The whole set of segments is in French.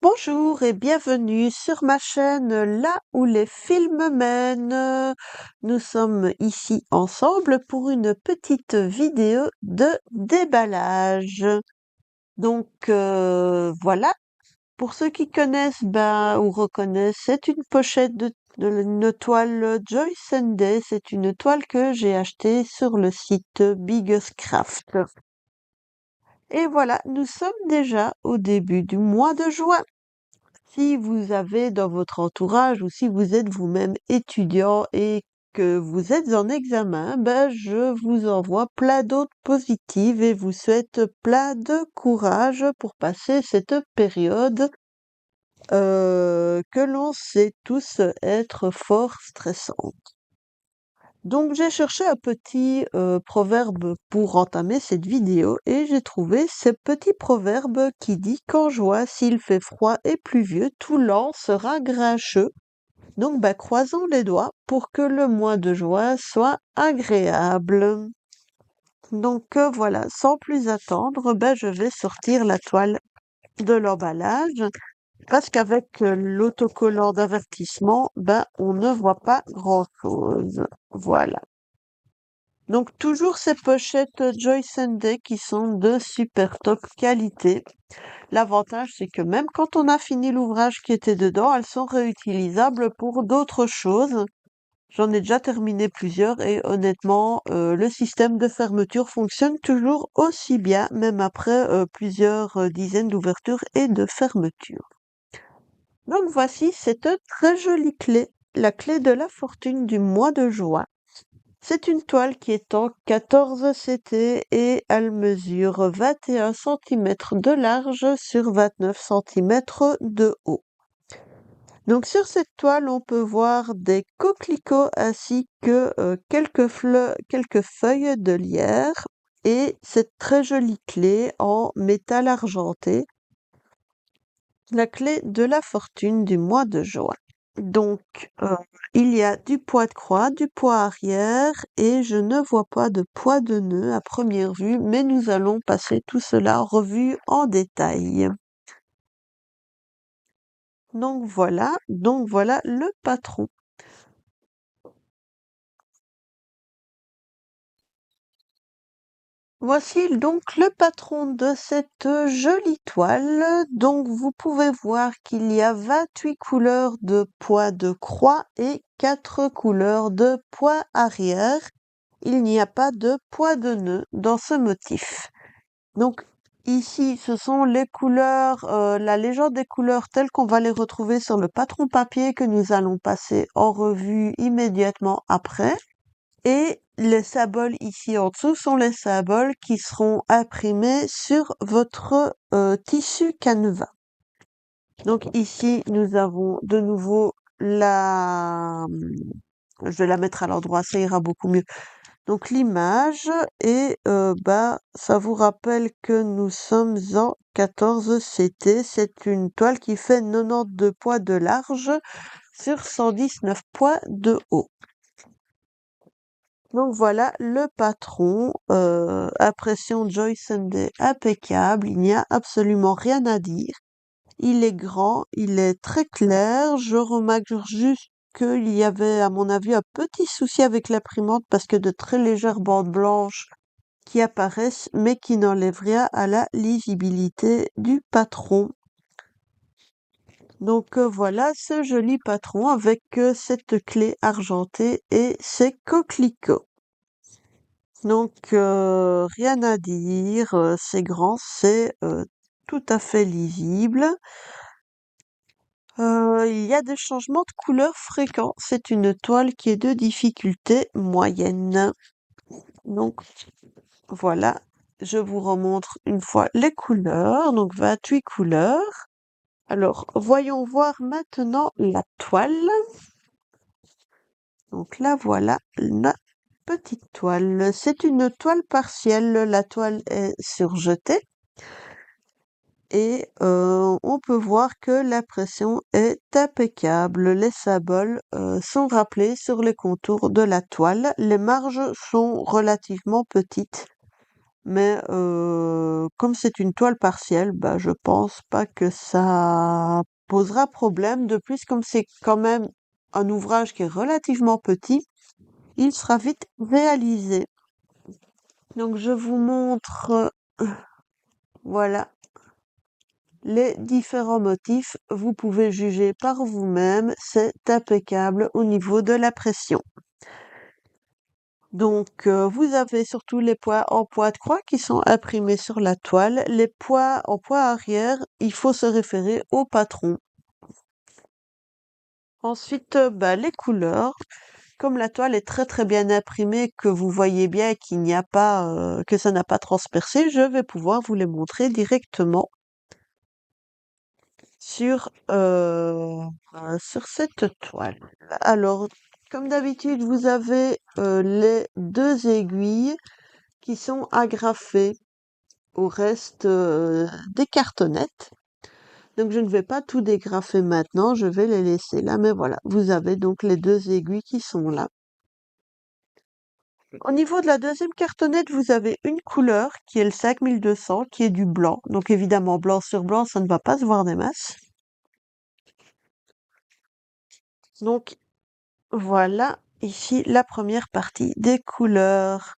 Bonjour et bienvenue sur ma chaîne Là où les films mènent. Nous sommes ici ensemble pour une petite vidéo de déballage. Voilà, pour ceux qui connaissent ou reconnaissent, c'est une pochette une toile Joyce and Day. C'est une toile que j'ai achetée sur le site Biggest Craft. Et voilà, nous sommes déjà au début du mois de juin. Si vous avez dans votre entourage ou si vous êtes vous-même étudiant et que vous êtes en examen, je vous envoie plein d'autres positives et vous souhaite plein de courage pour passer cette période que l'on sait tous être fort stressante. Donc j'ai cherché un petit proverbe pour entamer cette vidéo et j'ai trouvé ce petit proverbe qui dit «Qu'en joie, s'il fait froid et pluvieux, tout lent sera grincheux». Donc croisons les doigts pour que le mois de juin soit agréable. Voilà, sans plus attendre, je vais sortir la toile de l'emballage parce qu'avec l'autocollant d'avertissement, on ne voit pas grand-chose. Voilà. Donc toujours ces pochettes Joyce and Day qui sont de super top qualité. L'avantage c'est que même quand on a fini l'ouvrage qui était dedans, elles sont réutilisables pour d'autres choses. J'en ai déjà terminé plusieurs et honnêtement, le système de fermeture fonctionne toujours aussi bien, même après plusieurs dizaines d'ouvertures et de fermetures. Donc voici cette très jolie clé, la clé de la fortune du mois de juin. C'est une toile qui est en 14 CT et elle mesure 21 cm de large sur 29 cm de haut. Donc sur cette toile, on peut voir des coquelicots ainsi que quelques feuilles de lierre et cette très jolie clé en métal argenté, la clé de la fortune du mois de juin. Donc, il y a du poids de croix, du poids arrière et je ne vois pas de poids de nœud à première vue, mais nous allons passer tout cela en revue en détail. Donc voilà le patron. Voici donc le patron de cette jolie toile. Donc vous pouvez voir qu'il y a 28 couleurs de poids de croix et 4 couleurs de poids arrière. Il n'y a pas de poids de nœud dans ce motif. Donc ici, ce sont les couleurs, la légende des couleurs telles qu'on va les retrouver sur le patron papier que nous allons passer en revue immédiatement après. Et les symboles ici en dessous sont les symboles qui seront imprimés sur votre tissu canevas. Donc ici, nous avons de nouveau je vais la mettre à l'endroit, ça ira beaucoup mieux. Donc l'image et ça vous rappelle que nous sommes en 14 CT. C'est une toile qui fait 92 poids de large sur 119 poids de haut. Donc voilà le patron, impression Joyce and Day impeccable, il n'y a absolument rien à dire. Il est grand, il est très clair. Je remarque juste qu'il y avait, à mon avis, un petit souci avec l'imprimante parce que de très légères bandes blanches qui apparaissent mais qui n'enlèvent rien à la lisibilité du patron. Donc voilà ce joli patron avec cette clé argentée et ses coquelicots. Donc rien à dire, c'est grand, c'est tout à fait lisible. Il y a des changements de couleur fréquents. C'est une toile qui est de difficulté moyenne. Donc voilà, je vous remontre une fois les couleurs, donc 28 couleurs. Alors, voyons voir maintenant la toile. Donc là, voilà la petite toile. C'est une toile partielle, la toile est surjetée. Et on peut voir que l'impression est impeccable. Les symboles sont rappelés sur les contours de la toile. Les marges sont relativement petites. mais comme c'est une toile partielle, bah, je pense pas que ça posera problème. De plus, comme c'est quand même un ouvrage qui est relativement petit, il sera vite réalisé. Donc je vous montre, voilà, les différents motifs. Vous pouvez juger par vous-même, c'est impeccable au niveau de la pression. Donc, vous avez surtout les poids en poids de croix qui sont imprimés sur la toile. Les poids en poids arrière, il faut se référer au patron. Ensuite, bah, les couleurs. Comme la toile est très très bien imprimée, que vous voyez bien qu'il n'y a pas, que ça n'a pas transpercé, je vais pouvoir vous les montrer directement sur, sur cette toile. Alors, comme d'habitude, vous avez les deux aiguilles qui sont agrafées au reste des cartonnettes. Donc je ne vais pas tout dégrafer maintenant, je vais les laisser là, mais voilà, vous avez donc les deux aiguilles qui sont là. Au niveau de la deuxième cartonnette, vous avez une couleur qui est le 5200, qui est du blanc. Donc évidemment, blanc sur blanc, ça ne va pas se voir des masses. Donc voilà, ici la première partie des couleurs.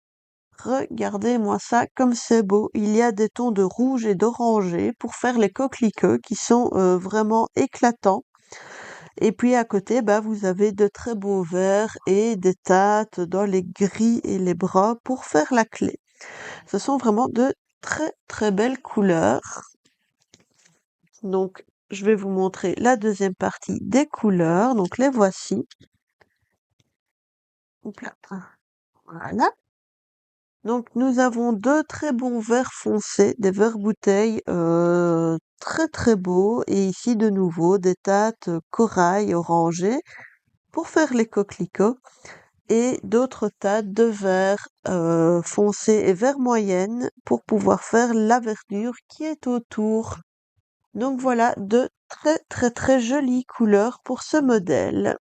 Regardez-moi ça, comme c'est beau. Il y a des tons de rouge et d'orangé pour faire les coquelicots qui sont vraiment éclatants. Et puis à côté, bah, vous avez de très beaux verts et des teintes dans les gris et les bruns pour faire la clé. Ce sont vraiment de très très belles couleurs. Donc, je vais vous montrer la deuxième partie des couleurs. Donc, les voici. Hop là. Voilà. Donc, nous avons deux très bons verts foncés, des verts bouteilles très très beaux. Et ici, de nouveau, des teintes corail orangé pour faire les coquelicots. Et d'autres teintes de vert foncé et vert moyenne pour pouvoir faire la verdure qui est autour. Donc voilà, de très très très jolies couleurs pour ce modèle.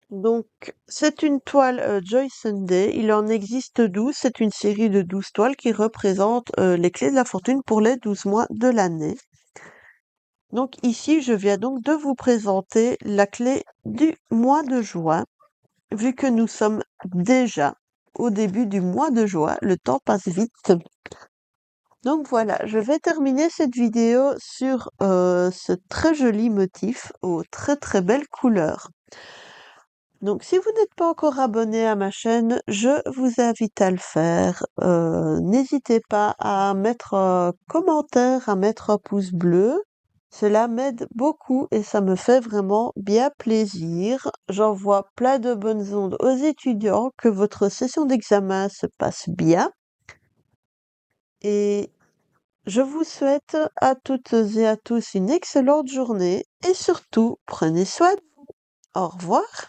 Donc c'est une toile Joy Sunday, il en existe 12, c'est une série de 12 toiles qui représentent les clés de la fortune pour les 12 mois de l'année. Donc ici, je viens donc de vous présenter la clé du mois de juin. Vu que nous sommes déjà au début du mois de juin, le temps passe vite. Donc voilà, je vais terminer cette vidéo sur ce très joli motif aux très très belles couleurs. Donc si vous n'êtes pas encore abonné à ma chaîne, je vous invite à le faire. N'hésitez pas à mettre un commentaire, à mettre un pouce bleu. Cela m'aide beaucoup et ça me fait vraiment bien plaisir. J'envoie plein de bonnes ondes aux étudiants, que votre session d'examen se passe bien. Et je vous souhaite à toutes et à tous une excellente journée et surtout, prenez soin de vous. Au revoir.